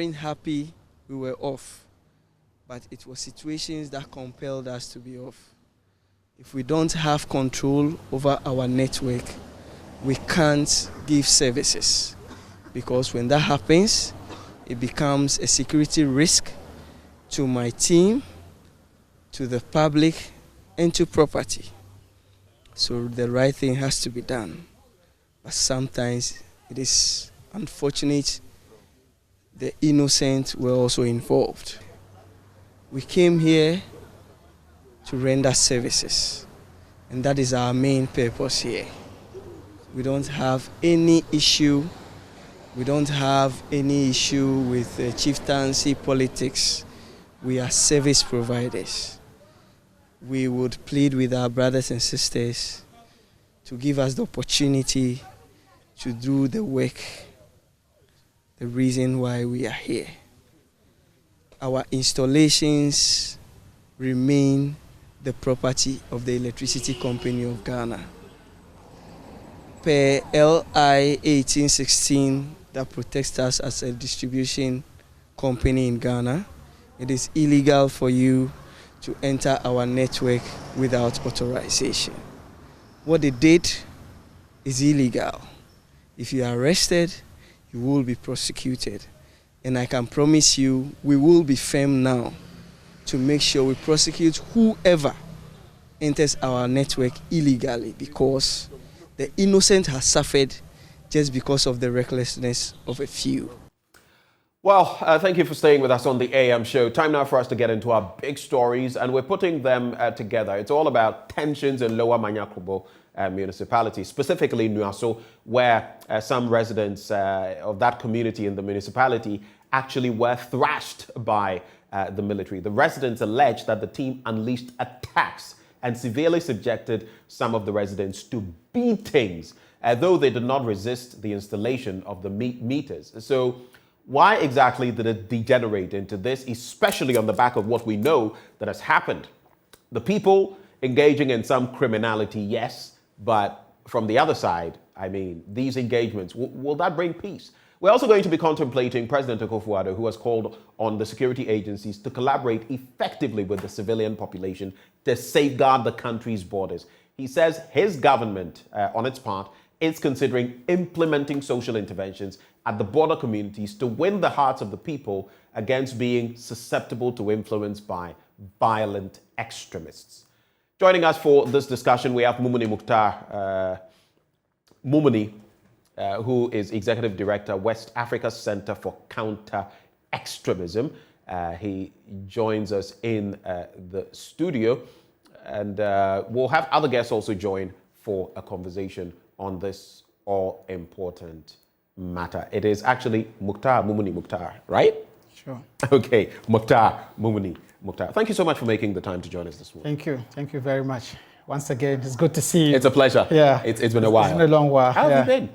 weren't happy we were off, but it was situations that compelled us to be off. If we don't have control over our network, we can't give services, because when that happens, it becomes a security risk to my team, to the public, and to property. So the right thing has to be done. But sometimes it is unfortunate the innocent were also involved. We came here to render services, and that is our main purpose here. We don't have any issue. We don't have any issue with chieftaincy politics. We are service providers. We would plead with our brothers and sisters to give us the opportunity to do the work, the reason why we are here. Our installations remain the property of the Electricity Company of Ghana. Per LI 1816 that protects us as a distribution company in Ghana, it is illegal for you to enter our network without authorization. What they did is illegal. If you are arrested, you will be prosecuted. And I can promise you, we will be firm now to make sure we prosecute whoever enters our network illegally, because the innocent has suffered just because of the recklessness of a few. Well, thank you for staying with us on the AM show. Time now for us to get into our big stories, and we're putting them together. It's all about tensions in Lower Manya Krobo municipality, specifically Nuaso, where some residents of that community in the municipality actually were thrashed by the military. The residents allege that the team unleashed attacks and severely subjected some of the residents to beatings, though they did not resist the installation of the meters. So why exactly did it degenerate into this, especially on the back of what we know that has happened? The people engaging in some criminality, yes, but from the other side, I mean, these engagements, will that bring peace? We're also going to be contemplating President Akakpo, who has called on the security agencies to collaborate effectively with the civilian population to safeguard the country's borders. He says his government, on its part, is considering implementing social interventions at the border communities to win the hearts of the people against being susceptible to influence by violent extremists. Joining us for this discussion, we have Mumuni Mukhtar Mumuni, who is Executive Director, West Africa Center for Counter-Extremism. He joins us in the studio, and we'll have other guests also join for a conversation on this all-important matter. It is actually Mukhtar Mumuni Mukhtar, right? Sure. Okay, Mukhtar Mumuni Mukhtar. Thank you so much for making the time to join us this morning. Thank you. Thank you very much. Once again, it's good to see you. It's a pleasure. Yeah. It's been a while. It's been a long while. How have you been?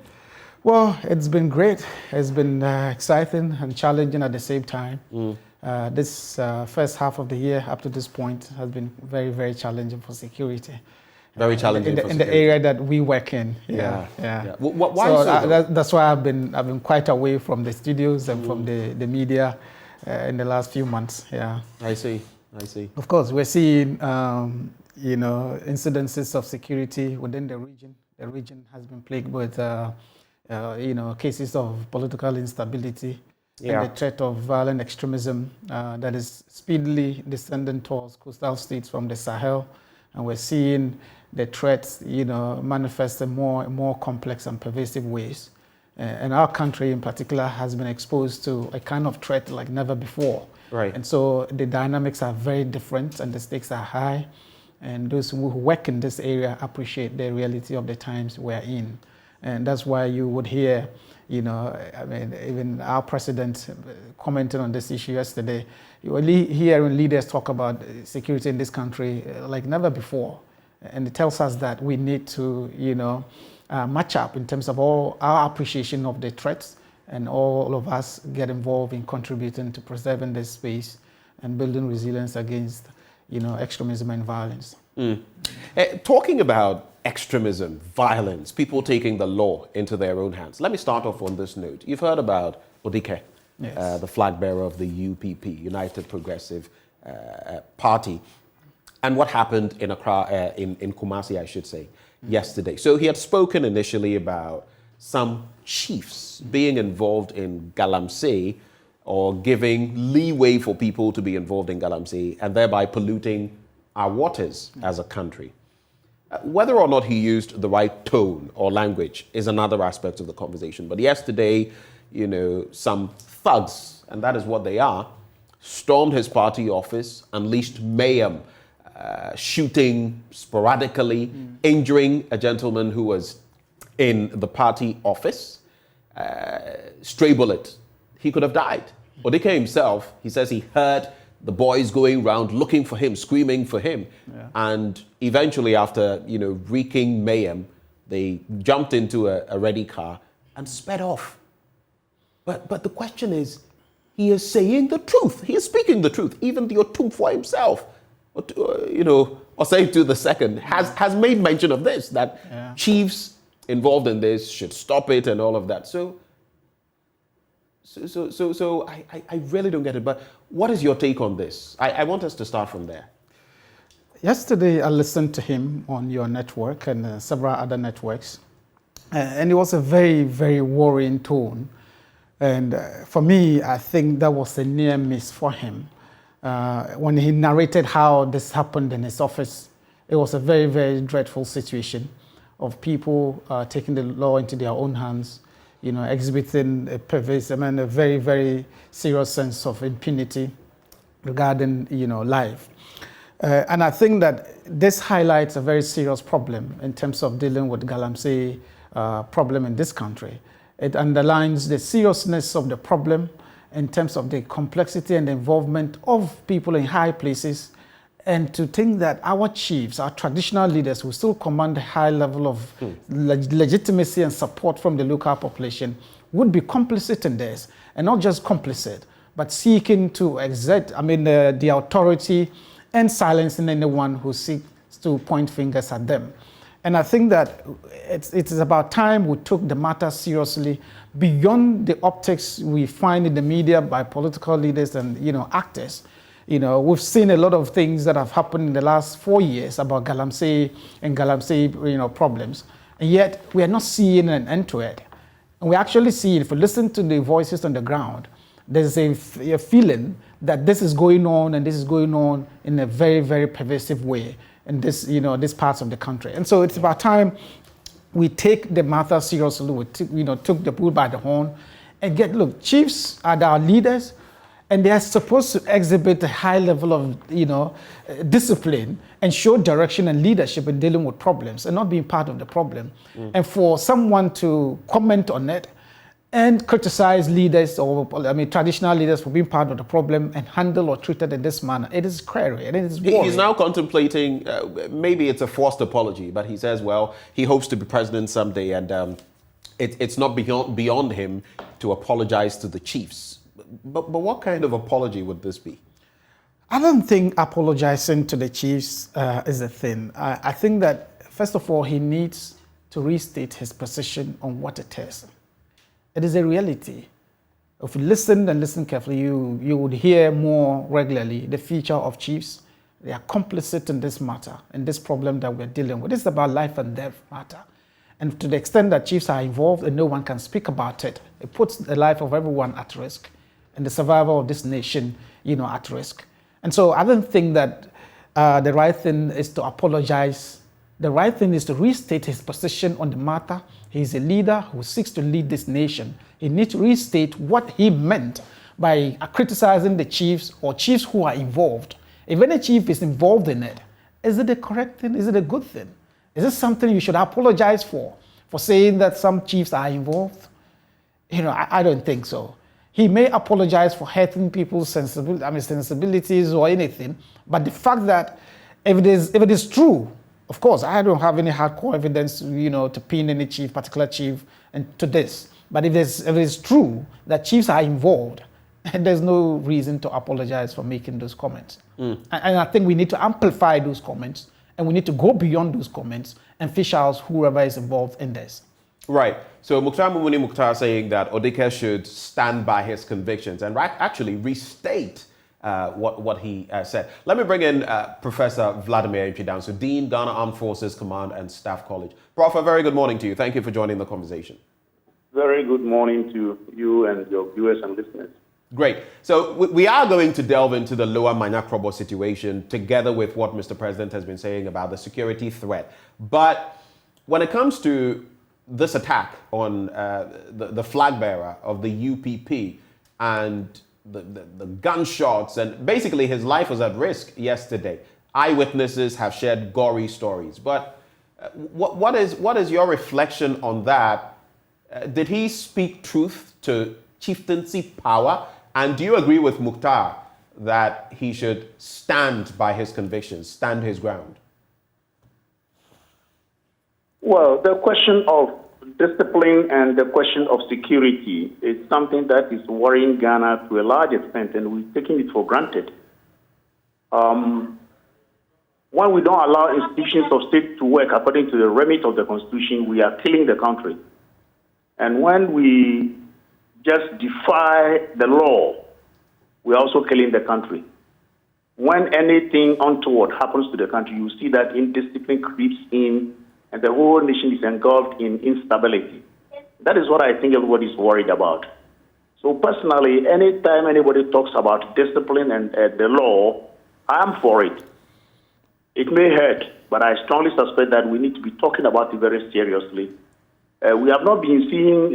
Well, it's been great. It's been exciting and challenging at the same time. This first half of the year up to this point has been very, very challenging for security. Very challenging in the area that we work in. Yeah. Why so? That's why I've been quite away from the studios and from the media in the last few months. Yeah. I see. Of course, we're seeing incidences of security within the region. The region has been plagued with cases of political instability and the threat of violent extremism that is speedily descending towards coastal states from the Sahel, and we're seeing the threats, manifest in more complex and pervasive ways. And our country in particular has been exposed to a kind of threat like never before. Right. And so the dynamics are very different and the stakes are high. And those who work in this area appreciate the reality of the times we're in. And that's why you would hear, even our president commenting on this issue yesterday, you will hear leaders talk about security in this country like never before. And it tells us that we need to, match up in terms of all our appreciation of the threats, and all of us get involved in contributing to preserving this space and building resilience against, extremism and violence. Talking about extremism, violence, people taking the law into their own hands. Let me start off on this note. You've heard about Odike Yes. the flag bearer of the UPP, United Progressive Party, and what happened in Accra, in Kumasi, I should say, yesterday. So he had spoken initially about some chiefs being involved in galamsey, or giving leeway for people to be involved in galamsey, and thereby polluting our waters as a country. Whether or not he used the right tone or language is another aspect of the conversation. But yesterday, some thugs, and that is what they are, stormed his party office, unleashed mayhem, shooting sporadically, injuring a gentleman who was in the party office. Stray bullet. He could have died. Odike himself, he says he heard the boys going around looking for him, screaming for him. Yeah. And eventually, after, wreaking mayhem, they jumped into a ready car and sped off. But the question is, he is saying the truth. He is speaking the truth. Even the Otumfuo himself, Osei the second, has made mention of this, that chiefs involved in this should stop it and all of that. So I really don't get it. But what is your take on this? I want us to start from there. Yesterday, I listened to him on your network and several other networks. And it was a very, very worrying tone. And for me, I think that was a near miss for him. When he narrated how this happened in his office, it was a very, very dreadful situation of people taking the law into their own hands, exhibiting a a very, very serious sense of impunity regarding, life. And I think that this highlights a very serious problem in terms of dealing with galamsey problem in this country. It underlines the seriousness of the problem in terms of the complexity and involvement of people in high places, and to think that our chiefs, our traditional leaders who still command a high level of legitimacy and support from the local population would be complicit in this, and not just complicit, but seeking to exert, the authority and silencing anyone who seeks to point fingers at them. And I think that it is about time we took the matter seriously beyond the optics we find in the media by political leaders and, actors. We've seen a lot of things that have happened in the last 4 years about galamsey and galamsey, problems. And yet we are not seeing an end to it. And we actually see, if we listen to the voices on the ground, there's a feeling that this is going on, and this is going on in a very, very pervasive way in this, these parts of the country. And so it's about time we take the matter seriously. We took the bull by the horn and look, chiefs are our leaders, and they are supposed to exhibit a high level of, discipline and show direction and leadership in dealing with problems and not being part of the problem. And for someone to comment on it and criticize leaders or, traditional leaders for being part of the problem and handle or treat it in this manner, it is scary and it is worrying. He's now contemplating, maybe it's a forced apology, but he says, well, he hopes to be president someday, and it's not beyond him to apologize to the chiefs. But what kind of apology would this be? I don't think apologizing to the chiefs is a thing. I think that, first of all, he needs to restate his position on what it is. It is a reality. If you listen and listen carefully, you would hear more regularly the feature of chiefs. They are complicit in this matter, in this problem that we're dealing with. This is about life and death matter. And to the extent that chiefs are involved and no one can speak about it, it puts the life of everyone at risk and the survival of this nation, at risk. And so I don't think that the right thing is to apologize. The right thing is to restate his position on the matter. He's a leader who seeks to lead this nation. He needs to restate what he meant by criticizing the chiefs or chiefs who are involved. If any chief is involved in it, is it a correct thing? Is it a good thing? Is this something you should apologize for saying that some chiefs are involved? I don't think so. He may apologize for hurting people's sensibilities or anything, but the fact that if it is true, of course, I don't have any hardcore evidence, to pin any particular chief to this. But if it is true that chiefs are involved, there's no reason to apologize for making those comments. And I think we need to amplify those comments, and we need to go beyond those comments and fish out whoever is involved in this. Right. So Mukhtar Mumuni Mukhtar saying that Odike should stand by his convictions and actually restate what he said. Let me bring in Professor Vladimir Impidansu, Dean, Ghana Armed Forces Command and Staff College. Prof, a very good morning to you. Thank you for joining the conversation. Very good morning to you and your viewers and listeners. Great. So we are going to delve into the Lower Manya Krobo situation together with what Mr. President has been saying about the security threat. But when it comes to this attack on the flag bearer of the UPP and the gunshots, and basically his life was at risk yesterday. Eyewitnesses have shared gory stories. But what is your reflection on that? Did he speak truth to chieftaincy power? And do you agree with Mukhtar that he should stand by his convictions, stand his ground? Well, the question of discipline and the question of security is something that is worrying Ghana to a large extent, and we're taking it for granted. When we don't allow institutions of state to work according to the remit of the Constitution, we are killing the country. And when we just defy the law, we're also killing the country. When anything untoward happens to the country, you see that indiscipline creeps in and the whole nation is engulfed in instability. That is what I think everybody's worried about. So personally, anytime anybody talks about discipline and the law, I'm for it. It may hurt, but I strongly suspect that we need to be talking about it very seriously. We have not been seeing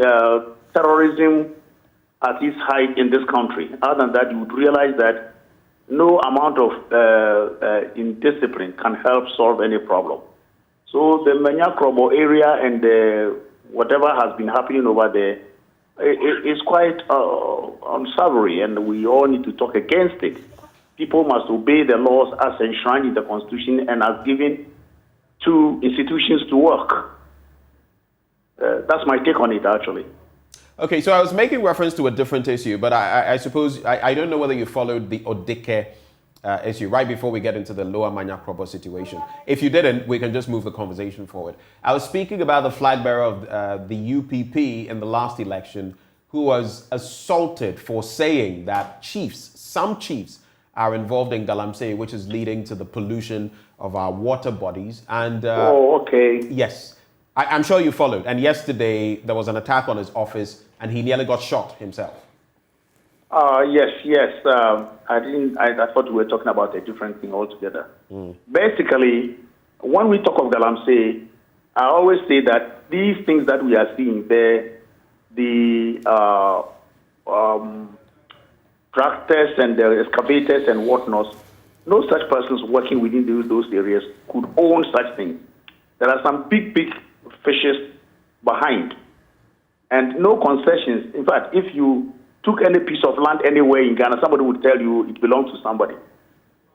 terrorism at its height in this country. Other than that, you would realize that no amount of indiscipline can help solve any problem. So the Manya Krobo area and whatever has been happening over there is quite unsavory, and we all need to talk against it. People must obey the laws as enshrined in the Constitution and as given to institutions to work. That's my take on it, actually. Okay, so I was making reference to a different issue, but I suppose, I don't know whether you followed the Odike issue right before we get into the Lower Manya Krobo situation. If you didn't, we can just move the conversation forward. I was speaking about the flag bearer of the UPP in the last election who was assaulted for saying that some chiefs are involved in Galamsey, which is leading to the pollution of our water bodies. And okay. Yes. I'm sure you followed. And yesterday, there was an attack on his office, and he nearly got shot himself. Yes. I thought we were talking about a different thing altogether. Basically, when we talk of Galamsey, I always say that these things that we are seeing, the tractors and the excavators and whatnot, no such persons working within those areas could own such things. There are some big fishes behind, and no concessions. In fact, if you took any piece of land anywhere in Ghana, somebody would tell you it belongs to somebody.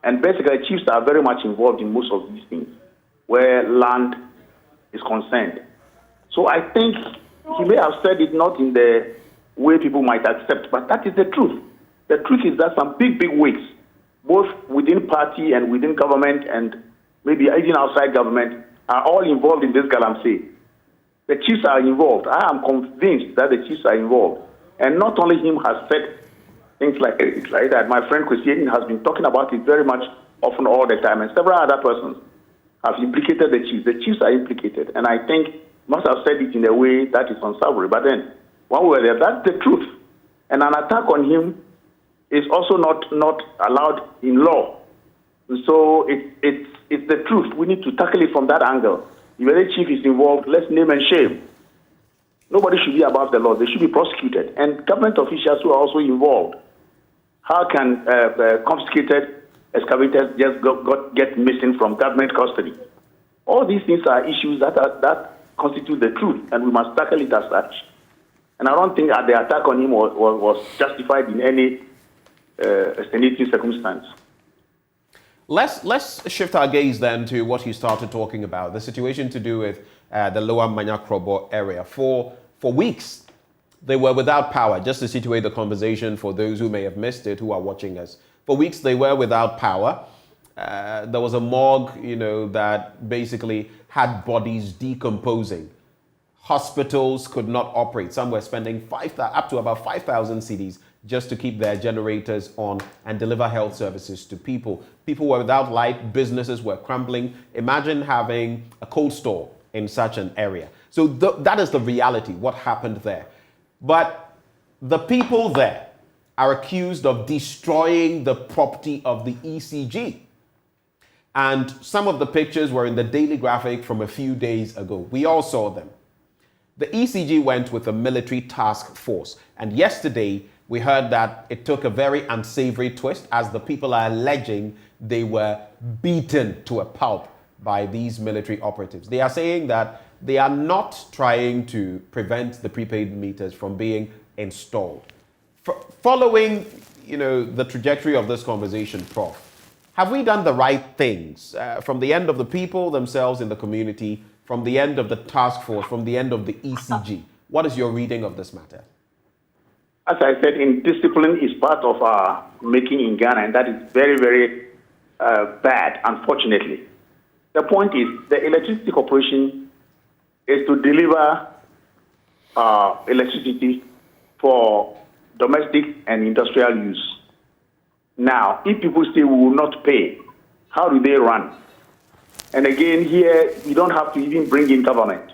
And basically, chiefs are very much involved in most of these things where land is concerned. So I think he may have said it not in the way people might accept, but that is the truth. The truth is that some big wigs, both within party and within government and maybe even outside government, are all involved in this Galamsey. The chiefs are involved. I am convinced that the chiefs are involved. And not only him has said things like that. My friend Christian has been talking about it very much often all the time, and several other persons have implicated the chiefs. The chiefs are implicated, and I think must have said it in a way that is unsavory. But then, one way or the other, that's the truth. And an attack on him is also not allowed in law. So it's the truth. We need to tackle it from that angle. If any chief is involved, let's name and shame. Nobody should be above the law. They should be prosecuted. And government officials who are also involved. How can confiscated excavators just get missing from government custody? All these things are issues that constitute the truth, and we must tackle it as such. And I don't think that the attack on him was justified in any extenuating circumstance. Let's shift our gaze then to what you started talking about, the situation to do with the Lower Manya Krobo area. For weeks, they were without power. Just to situate the conversation for those who may have missed it, who are watching us. For weeks, they were without power. There was a morgue, that basically had bodies decomposing. Hospitals could not operate. Some were spending up to about 5,000 cedis just to keep their generators on and deliver health services to people. People were without light. Businesses were crumbling. Imagine having a cold store in such an area. So that is the reality, what happened there. But the people there are accused of destroying the property of the ECG. And some of the pictures were in the Daily Graphic from a few days ago. We all saw them. The ECG went with a military task force. And yesterday, we heard that it took a very unsavory twist as the people are alleging they were beaten to a pulp by these military operatives. They are saying that they are not trying to prevent the prepaid meters from being installed. Following, the trajectory of this conversation, Prof, have we done the right things from the end of the people themselves in the community, from the end of the task force, from the end of the ECG? What is your reading of this matter? As I said, indiscipline is part of our making in Ghana, and that is very, very bad, unfortunately. The point is, the electricity corporation is to deliver electricity for domestic and industrial use. Now, if people say we will not pay, how do they run? And again, here, you don't have to even bring in government.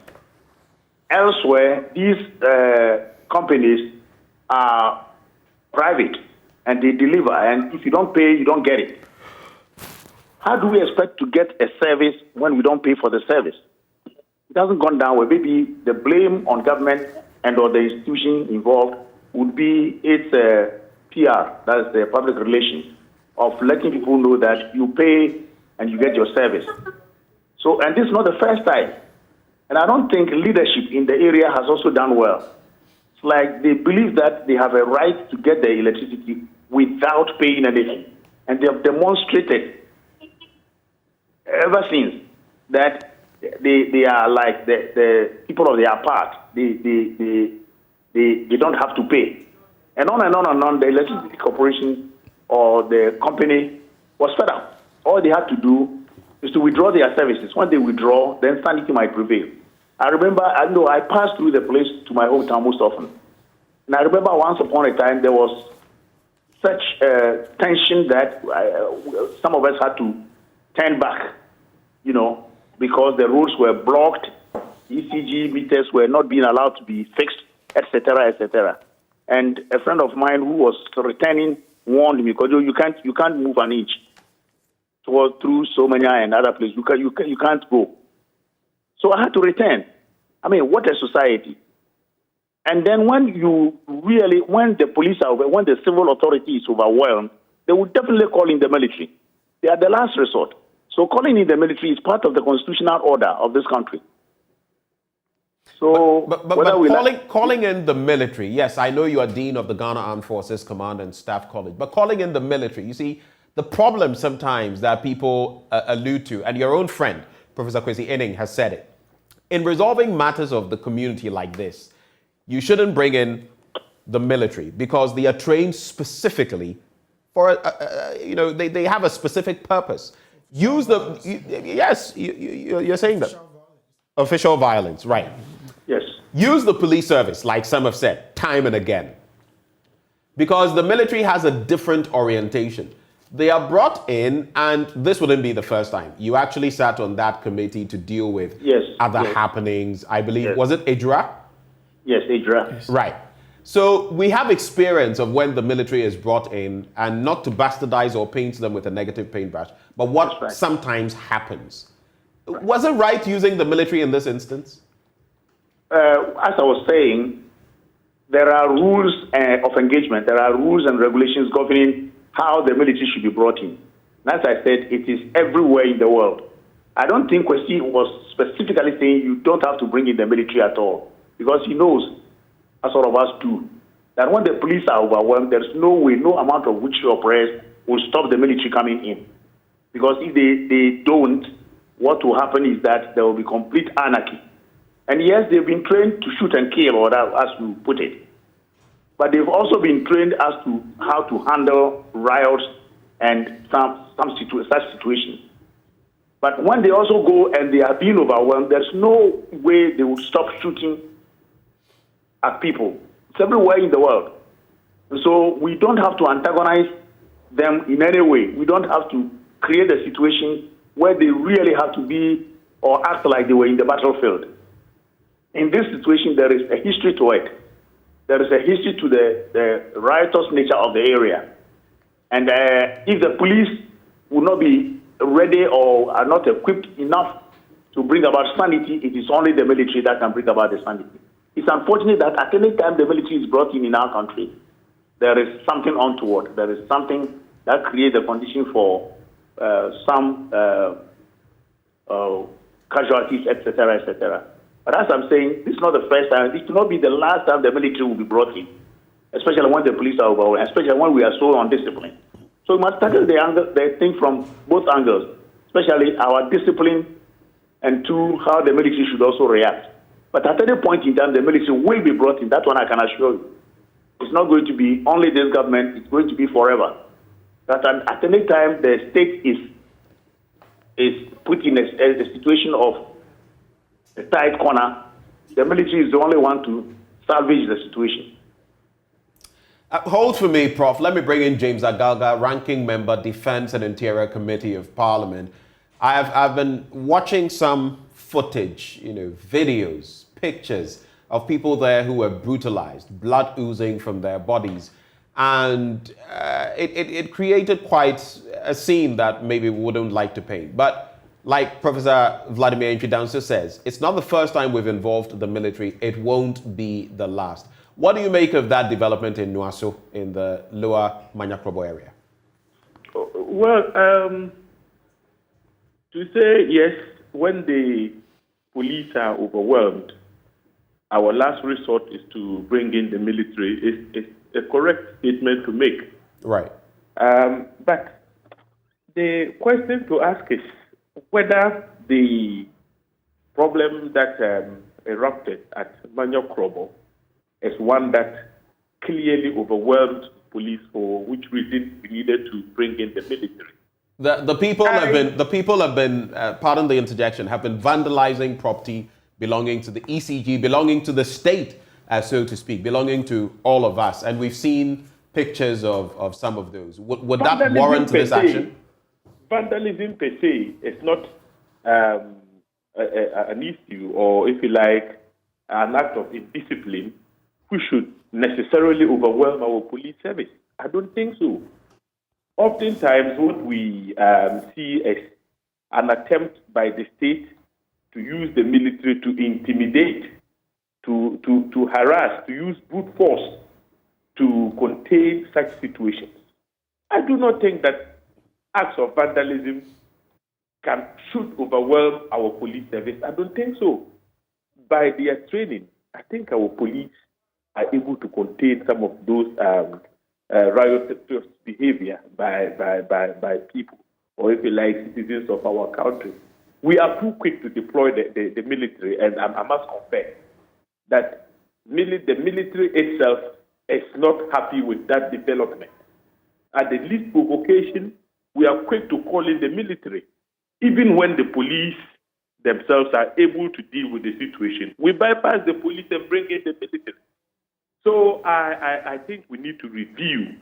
Elsewhere, these companies are private and they deliver, and if you don't pay, you don't get it. How do we expect to get a service when we don't pay for the service? It hasn't gone down well. Maybe the blame on government and or the institution involved would be its PR, that is the public relations, of letting people know that you pay and you get your service. So, and this is not the first time. And I don't think leadership in the area has also done well. It's like they believe that they have a right to get their electricity without paying anything. And they have demonstrated ever since that they are like the people of their part. They don't have to pay. And on and on and on, the electricity corporation or the company was fed up. All they had to do is to withdraw their services. When they withdraw, then sanity might prevail. I remember, I passed through the place to my hometown most often. And I remember once upon a time, there was such tension that some of us had to turn back, because the roads were blocked, ECG meters were not being allowed to be fixed, etc., etc. And a friend of mine who was returning warned me, because you can't move an inch. It was through Manya and other places. You can't go. So I had to return. I mean, what a society. And then when the police when the civil authority is overwhelmed, they would definitely call in the military. They are the last resort. So calling in the military is part of the constitutional order of this country. So, but calling in the military, yes, I know you are Dean of the Ghana Armed Forces Command and Staff College, but calling in the military, you see, the problem sometimes that people allude to, and your own friend, Professor Kwesi Inning, has said it, in resolving matters of the community like this, you shouldn't bring in the military because they are trained specifically for, they have a specific purpose. Use the, yes, you're saying that. Official violence, right. Yes. Use the police service, like some have said, time and again. Because the military has a different orientation. They are brought in, and this wouldn't be the first time. You actually sat on that committee to deal with other happenings. I believe, was it Idra? Yes, Idra. Yes. Right. So we have experience of when the military is brought in, and not to bastardize or paint them with a negative paintbrush, but what sometimes happens. Right. Was it right using the military in this instance? As I was saying, there are rules of engagement. There are rules and regulations governing how the military should be brought in. And as I said, it is everywhere in the world. I don't think Kwesi was specifically saying you don't have to bring in the military at all, because he knows, as all of us do, that when the police are overwhelmed, there's no way, no amount of witchery or prayers will stop the military coming in. Because if they don't, what will happen is that there will be complete anarchy. And yes, they've been trained to shoot and kill, or that, as you put it. But they've also been trained as to how to handle riots and such situations. But when they also go and they are being overwhelmed, there's no way they will stop shooting at people. It's everywhere in the world. So we don't have to antagonize them in any way. We don't have to create a situation where they really have to be or act like they were in the battlefield. In this situation, there is a history to it. There is a history to the riotous nature of the area. And if the police will not be ready or are not equipped enough to bring about sanity, it is only the military that can bring about the sanity. It's unfortunate that at any time the military is brought in our country, there is something untoward. There is something that creates a condition for some casualties, etc., etc. But as I'm saying, this is not the first time. This will not be the last time the military will be brought in, especially when the police are overwhelmed, especially when we are so undisciplined. So we must tackle the thing from both angles, especially our discipline and how the military should also react. But at any point in time, the military will be brought in. That one I can assure you. It's not going to be only this government. It's going to be forever. That at any time the state is put in a situation of a tight corner, the military is the only one to salvage the situation. Hold for me, Prof. Let me bring in James Agalga, Ranking Member, Defense and Interior Committee of Parliament. I've been watching some footage, videos, pictures of people there who were brutalized, blood oozing from their bodies. And it created quite a scene that maybe we wouldn't like to paint. But like Professor Vladimir Inchidanso says, it's not the first time we've involved the military. It won't be the last. What do you make of that development in Nuaso, in the lower Manya Krobo area? Well, to say yes, when the police are overwhelmed, our last resort is to bring in the military. It's a correct statement to make. Right. But the question to ask is whether the problem that erupted at Manya Krobo is one that clearly overwhelmed police, for which reason we needed to bring in the military. The people have been pardon the interjection, have been vandalizing property belonging to the ECG, belonging to the state, so to speak, belonging to all of us, and we've seen pictures of some of those. Would that warrant this action? Vandalism per se is not an issue, or if you like, an act of indiscipline which should necessarily overwhelm our police service. I don't think so. Oftentimes, what we see as an attempt by the state to use the military to intimidate, to harass, to use brute force to contain such situations. I do not think that acts of vandalism should overwhelm our police service. I don't think so. By their training, I think our police are able to contain some of those riotous behavior by people, or if you like, citizens of our country. We are too quick to deploy the military, and I must confess that the military itself is not happy with that development. At the least provocation, we are quick to call in the military. Even when the police themselves are able to deal with the situation, we bypass the police and bring in the military. So I think we need to review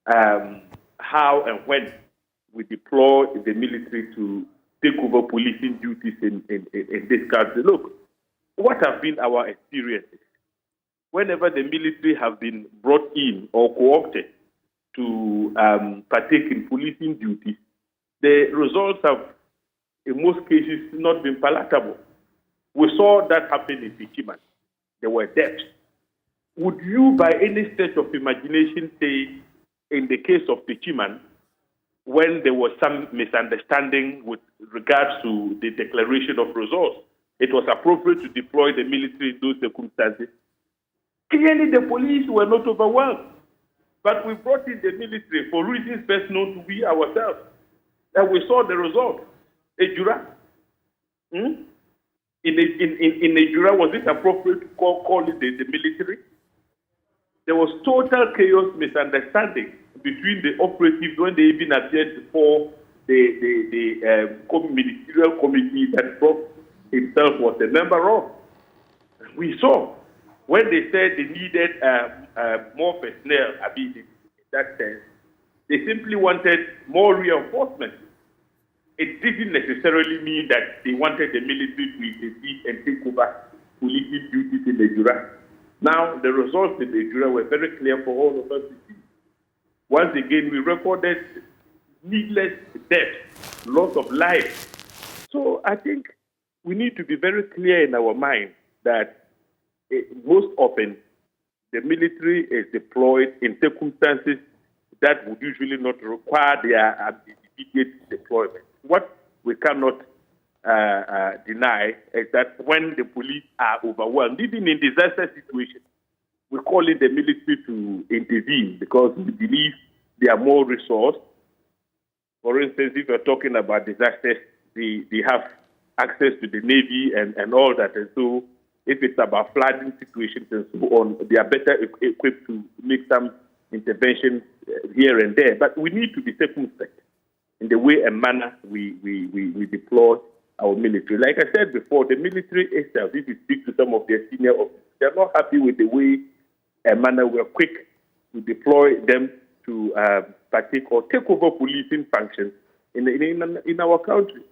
how and when we deploy the military to take over policing duties in this country. Look, what have been our experiences? Whenever the military have been brought in or co-opted to partake in policing duties, the results have, in most cases, not been palatable. We saw that happen in Pichiman. There were deaths. Would you, by any stretch of imagination, say, in the case of Pichiman, when there was some misunderstanding with regards to the declaration of results, it was appropriate to deploy the military in those circumstances? Clearly, the police were not overwhelmed. But we brought in the military for reasons best known to we ourselves. And we saw the result. Ejura. In Ejura, was it appropriate to call it the military? There was total chaos, misunderstanding between the operatives when they even appeared before ministerial committee that Prof himself was a member of. We saw when they said they needed more personnel, in that sense, they simply wanted more reinforcement. It didn't necessarily mean that they wanted the military to intervene and take over policing duties in the Jura. Now, the results in the Jura were very clear for all of us to see. Once again, we recorded needless deaths, loss of lives. So I think we need to be very clear in our mind that most often the military is deployed in circumstances that would usually not require their immediate deployment. What we cannot deny is that when the police are overwhelmed, even in disaster situations, we call in the military to intervene because we believe they are more resourced. For instance, if you're talking about disasters, they have access to the Navy and all that. And so if it's about flooding situations and so on, they are better equipped to make some interventions here and there. But we need to be circumspect in the way and manner we deploy our military. Like I said before, the military itself, if you speak to some of their senior officers, they're not happy with the way and manner we're quick to deploy them to partake or take over policing functions in our country.